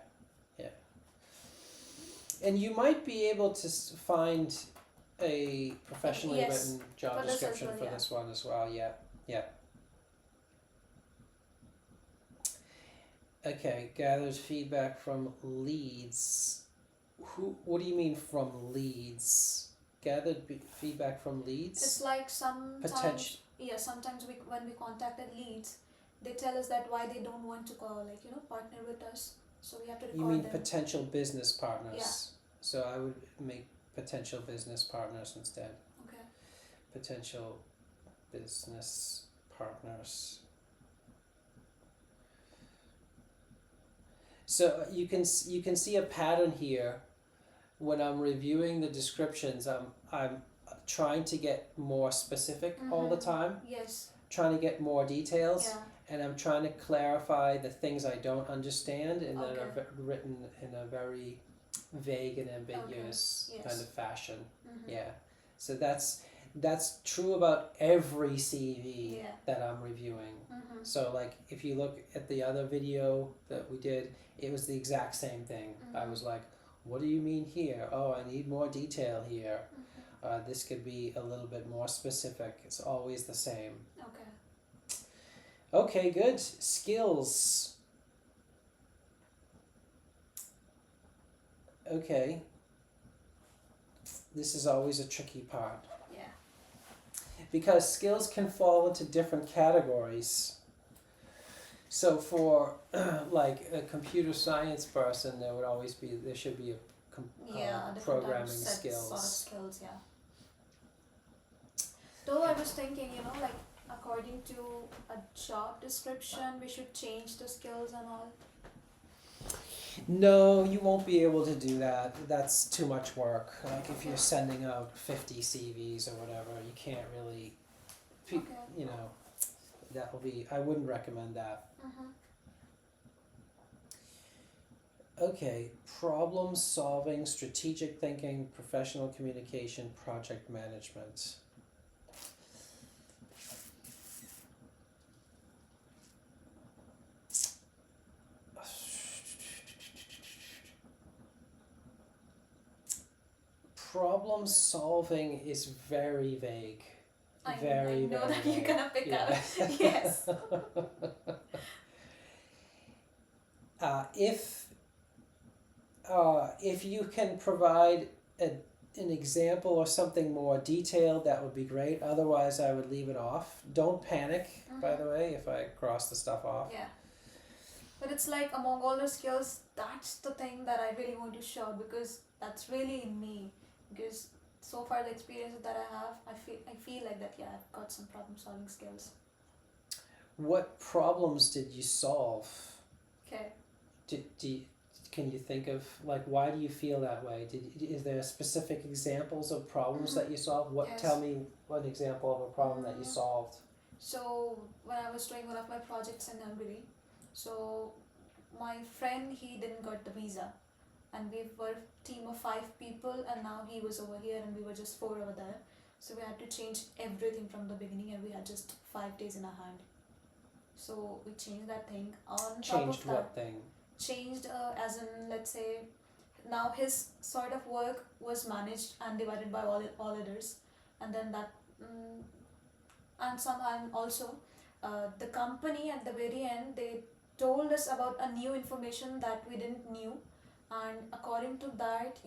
And you might be able to find a professionally Yes, written job for this as description well, for yeah. this one as well. Yeah. Okay, gathers feedback from leads. What do you mean from leads? Gathered feedback from leads? It's like sometimes, Potential. yeah, sometimes when we contacted leads, they tell us that why they don't want to call, like, partner with us. So we have to record You mean them. potential business partners? Yeah. So I would make potential business partners instead. Okay. Potential business partners. So you can see a pattern here. When I'm reviewing the descriptions, I'm trying to get more specific all the time. Yes. Trying to get more details. Yeah. And I'm trying to clarify the things I don't understand and that Okay. are written in a very vague and ambiguous Yes. kind of fashion. Mm-hmm. Yeah. So that's true about every CV Yeah. that I'm reviewing. Mm-hmm. So like if you look at the other video that we did, it was the exact same thing. I was like, what do you mean here? Oh, I need more detail here. This could be a little bit more specific. It's always the same. Okay. Okay, good. Skills. Okay. This is always a tricky part. Yeah. Because skills can fall into different categories. So for like a computer science person, there should be a Different programming sort of skills. skills, yeah. Though I was thinking, like according to a job description, we should change the skills and all. No, you won't be able to do that. That's too much work. Like if you're sending out 50 CVs or whatever, you can't really, Okay. that will be, I wouldn't recommend that. Mm-hmm. Okay, problem solving, strategic thinking, professional communication, project management. Problem solving is very vague. I Very, know very that you're vague. gonna pick Yeah. up. Yes. If you can provide an example or something more detailed, that would be great. Otherwise, I would leave it off. Don't panic, by the way, if I cross the stuff off. Yeah. But it's like among all the skills, that's the thing that I really want to show because that's really in me. Because so far the experiences that I have, I feel like that I've got some problem solving skills. What problems did you solve? Okay. Can you think of why do you feel that way? Is there specific examples of problems that you solved? Yes. Tell me one example of a problem that you solved. So when I was doing one of my projects in Hungary, so my friend, he didn't got the visa, and we were a team of 5 people, and now he was over here and we were just 4 over there. So we had to change everything from the beginning, and we had just 5 days in our hand. So we changed that thing. On Changed top of that, what thing? changed as in, let's say, now his sort of work was managed and divided by all others, and then that and somehow also the company at the very end, they told us about a new information that we didn't knew, and according to that,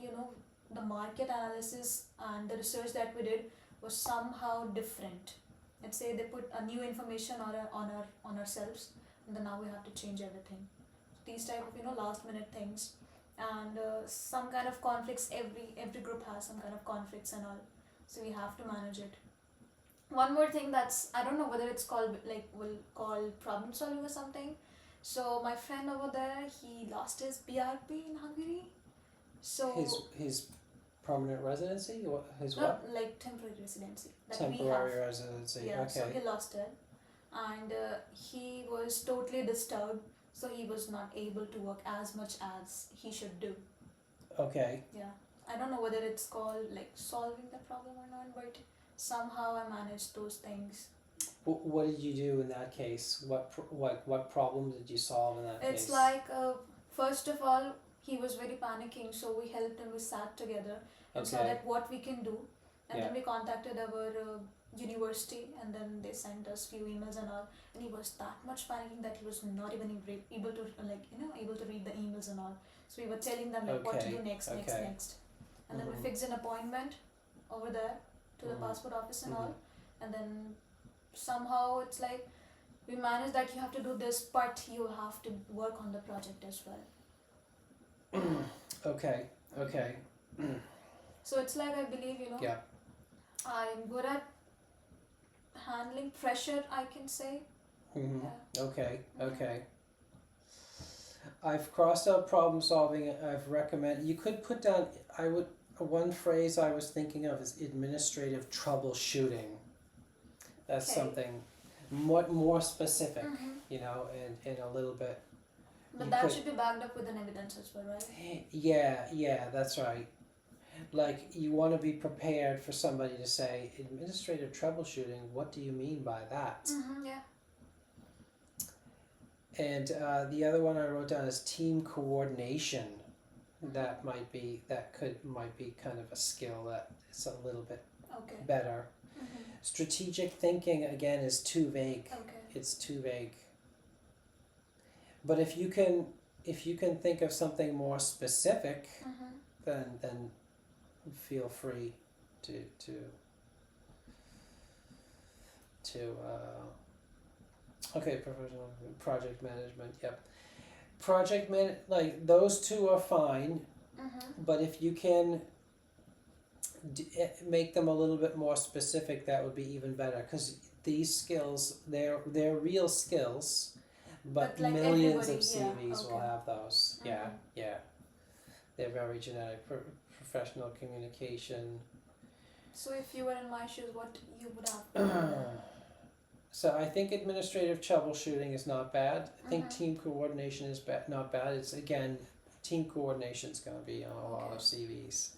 the market analysis and the research that we did was somehow different. Let's say they put a new information on ourselves, and then now we have to change everything. These type of last minute things, and some kind of conflicts. Every group has some kind of conflicts and all, so we have to manage it. One more thing, that's, I don't know whether it's called, we'll call problem solving or something. So my friend over there, he lost his BRP in Hungary. So his permanent residency? His no, what? like temporary residency that Temporary we have. residency. Yeah, Okay. so he lost it, and he was totally disturbed. So he was not able to work as much as he should do. Okay. Yeah, I don't know whether it's called solving the problem or not, but somehow I managed those things. What did you do in that case? What problem did you solve in that case? It's like first of all, he was very panicking, so we helped him. We sat together and saw that what we can do, and then we contacted our university, and then they sent us few emails and all, and he was that much panicking that he was not even able to able to read the emails and all. So we were telling them like what to Okay, do next, okay. next, and then Mhm. we fixed an appointment over there to the Mhm. passport office and all, Mhm. and then somehow it's like we managed that you have to do this, but you have to work on the project as well. Okay, okay. So it's like I believe Yeah. I'm good at handling pressure, I can say. Mhm. Yeah. Okay, Mhm. okay. I've crossed out problem solving. I've recommend you could put down. I would one phrase I was thinking of is administrative troubleshooting. That's Okay. something more specific, Mhm. and a little bit. But You that could, should be backed up with an evidence as well, right? yeah, that's right. Like you want to be prepared for somebody to say administrative troubleshooting. What do you mean by that? Mm-hmm, yeah. And the other one I wrote down is team coordination. Mhm. That might be kind of a skill that is a little bit Okay. better. Mm-hmm. Strategic thinking again is too vague. Okay. It's too vague. But if you can think of something more specific, Mm-hmm. then feel free to okay, professional project management. Yep. Like those two are fine, Mm-hmm. but if you can make them a little bit more specific, that would be even better, because these skills, they're real skills, but like millions of everybody, yeah, CVs will okay. have those. Yeah, Mhm. yeah. They're very generic. Professional communication. So if you were in my shoes, what you would have? So I think administrative troubleshooting is not bad. I think Mhm. team coordination is not bad. It's again, team coordination is going to be on a lot of CVs.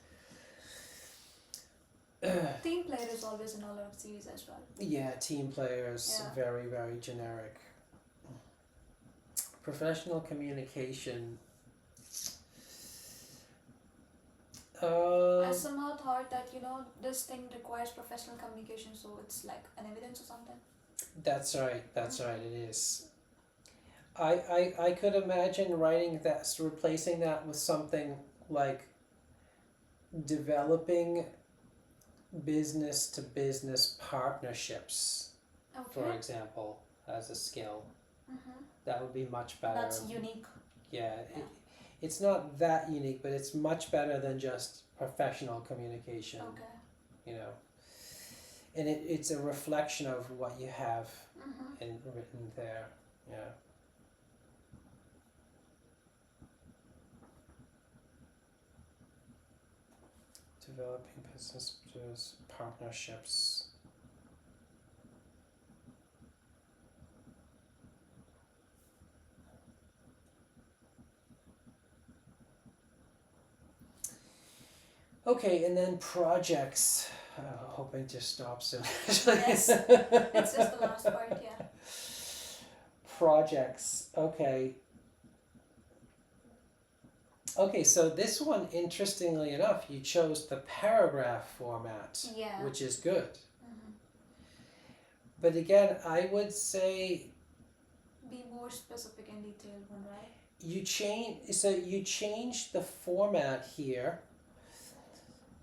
Team player is always in a lot of series as well. Yeah, team players, Yeah. very, very generic. Professional communication. I somehow thought that this thing requires professional communication, so it's like an evidence or something. That's right. That's right. It is. I could imagine writing that, replacing that with something like developing business to business partnerships, Okay. for example, as a skill. Mm-hmm. That would be much better. That's unique. Yeah, it's not that unique, but it's much better than just professional communication. Okay. And it's a reflection of what you have Mm-hmm. written there. Yeah. Developing business partnerships. Okay, and then projects. Hoping to stop soon. Yes, it's just the last part, yeah. Projects. Okay. Okay, so this one, interestingly enough, you chose the paragraph format, Yeah. which is good. Mm-hmm. But again, I would say Be more specific and detailed one, right? you change the format here.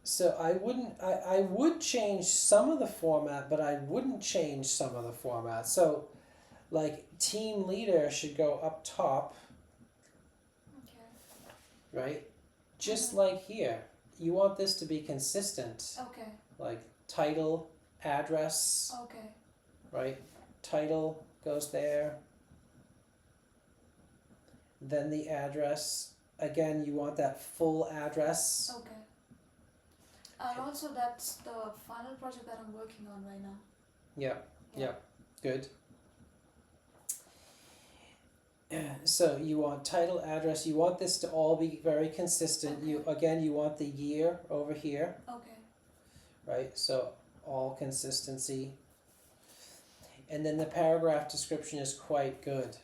So I would change some of the format, but I wouldn't change some of the format. So like team leader should go up top, Okay. right? Just like here. You want this to be consistent. Okay. Like title, address, Okay. right? Title goes there. Then the address. Again, you want that full address. Okay. And also that's the final project that I'm working on right now. Yeah. Good. So you want title, address. You want this to all be very consistent. Okay. You want the year over here, Okay. right? So all consistency. And then the paragraph description is quite good,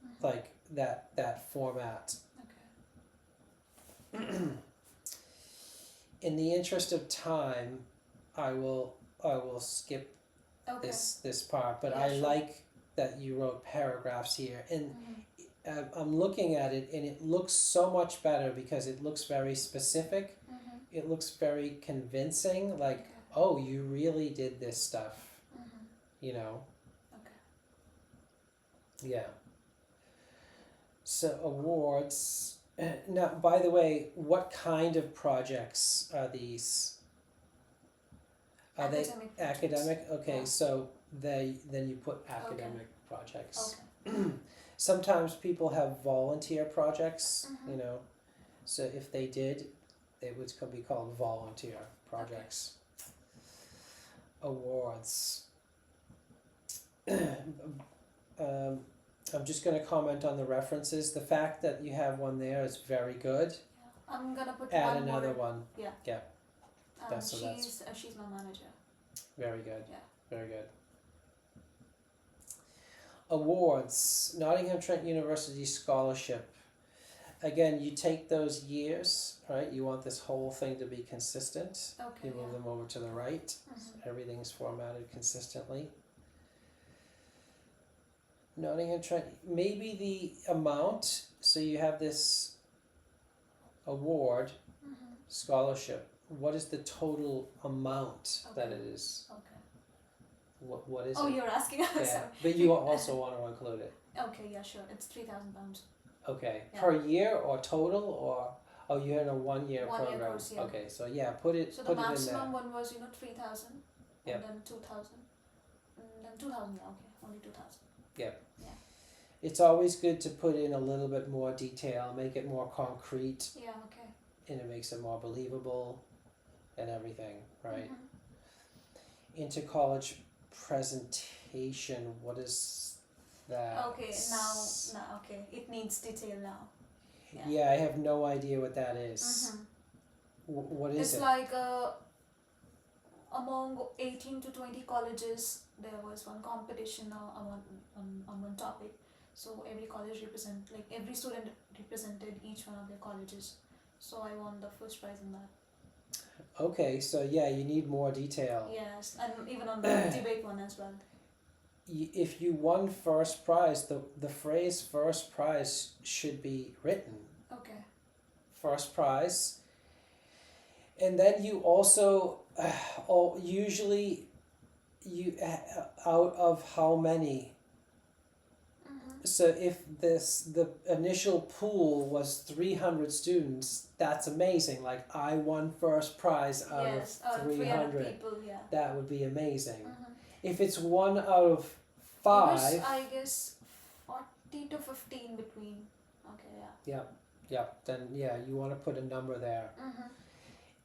Mm-hmm. like that format. Okay. In the interest of time, I will skip Okay. this part, but Yeah, I sure. like that you wrote paragraphs here, and I'm looking at it, and it looks so much better because it looks very specific. It looks very convincing. Like, Okay. oh, you really did this stuff. You know. Okay. Yeah. So awards. Now, by the way, what kind of projects are these? Are they Academic. academic? Okay, Yeah. so then you put academic projects. Okay. Sometimes people have volunteer projects, Mhm. you know. So if they did, they would be called volunteer projects. Awards. I'm just going to comment on the references. The fact that you have one there is very good. Yeah. I'm gonna put Add one another more. one. Yeah. Yeah. So She's my manager. Very good. Yeah. Very good. Awards. Nottingham Trent University Scholarship. Again, you take those years, right? You want this whole thing to be consistent. Okay. You move them over to the right. Mhm. Everything's formatted consistently. Nottingham Trent, maybe the amount, so you have this award, scholarship. What is the total amount that it is? Okay. What is Oh, it? you're asking. Yeah, Sorry. but you also want to include it. Okay. Yeah. Sure. It's £3,000. Okay, Yeah. per year or total, or oh, you're in a 1 year 1 year program. course, yeah. Okay, so yeah, put it So the put it in there. maximum one was 3,000. Yep. And then 2,000. And then 2,000. Yeah. Okay. Only 2,000. It's always good to put in a little bit more detail, make it more concrete, Yeah. Okay. and it makes it more believable, and everything, right? Inter college presentation. What is that? Okay. Now. Okay. It needs detail now. Yeah, I have no idea what that is. What is It's it? like among 18 to 20 colleges, there was one competition on one topic. So every college every student represented each one of their colleges. So I won the first prize in that. Okay, so yeah, you need more detail. Yes, and even on the debate one as well. If you won first prize, the phrase first prize should be written. Okay. First prize. And then you also, usually, out of how many? So if the initial pool was 300 students, that's amazing. Like, I won first prize out of 300. People, yeah. That would be amazing. If it's 1 out of 5. It was, I guess, 40 to 15 between. Okay, Yeah. Then you want to put a number there.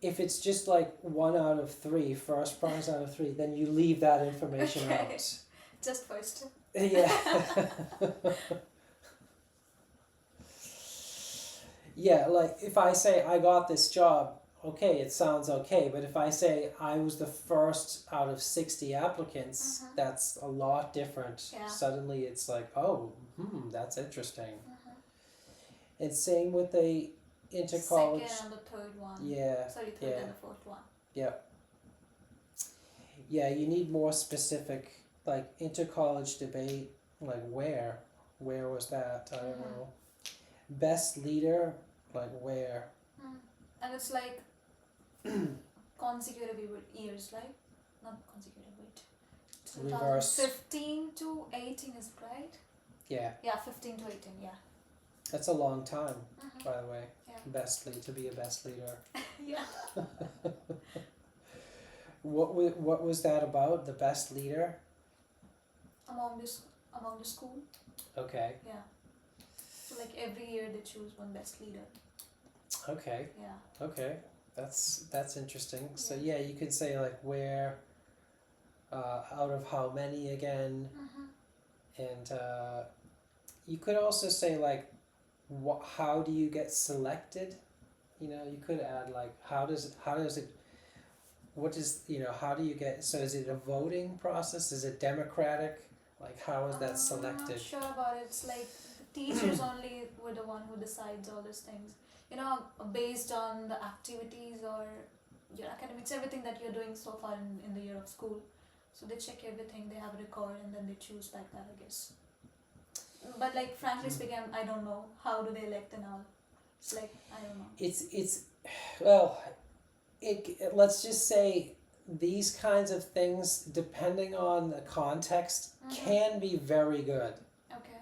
If it's just like 1 out of 3, first prize out of 3, then you leave that information out. Just first. Yeah. Yeah, like if I say I got this job, okay, it sounds okay, but if I say I was the first out of 60 applicants, that's a lot different. Yeah. Suddenly it's like, oh, that's interesting. And same with the inter-college. Second and the third one. Yeah. Sorry, third and the fourth one. Yeah, you need more specific, like inter-college debate, like where was that? I don't know. Best leader, like where? And it's like consecutive years, right? Not consecutive, wait. Reverse. 2015 to 18, is it right? Yeah. Yeah, 15 to 18, yeah. That's a long time, by the way. Yeah. To be a best leader. Yeah. What was that about? The best leader? Among the school. Okay. Yeah. So like every year they choose one best leader. Okay. Yeah. Okay. That's interesting. So yeah, you could say like where, out of how many again, and you could also say like, how do you get selected? You know, you could add like how does it what is, how do you get, so is it a voting process? Is it democratic? Like how is that selected? I'm not sure about it. It's like the teachers only were the one who decides all these things. Based on the activities or your academics, everything that you're doing so far in the year of school. So they check everything, they have a record, and then they choose like that, I guess. But like frankly speaking, I don't know how do they elect and all. It's like I don't know. It's well, let's just say these kinds of things, depending on the context, can be very good. Okay.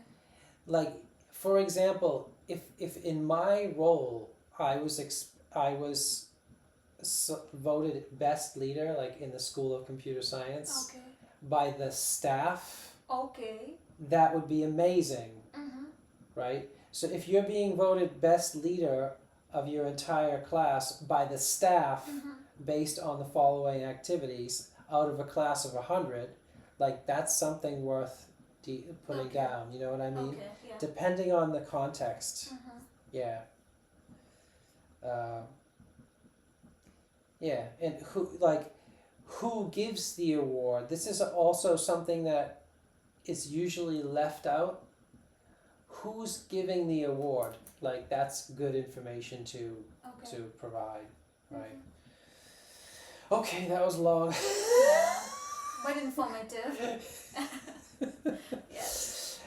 Like, for example, if in my role I was voted best leader, like in the School of Computer Science, Okay. by the staff, Okay. that would be amazing, Mm-hmm. right? So if you're being voted best leader of your entire class by the staff based on the following activities out of a class of 100, like that's something worth putting down, you know what I mean? Okay. Yeah. Depending on the context. Yeah. Yeah, and who gives the award? This is also something that is usually left out. Who's giving the award? Like that's good information to provide, right? Okay, that was long. Yeah, but informative. Yes.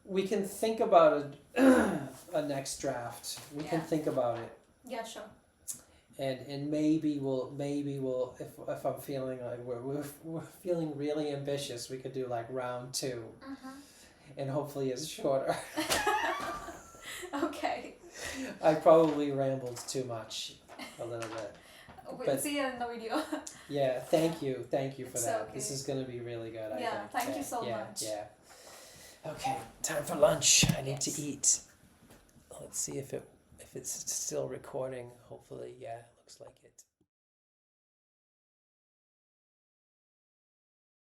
We can think about a next draft. We can think about it. Yeah, sure. And maybe we'll if I'm feeling like we're feeling really ambitious, we could do like round 2, and hopefully it's shorter. Okay. I probably rambled too much, a little bit. We'll see you in the video. Yeah, thank you for It's that. okay. This is gonna be really good. I Yeah, think. thank you so much. Yeah. Okay, time for lunch. I need to Yes. eat. Let's see if it's still recording. Hopefully, yeah, it looks like it.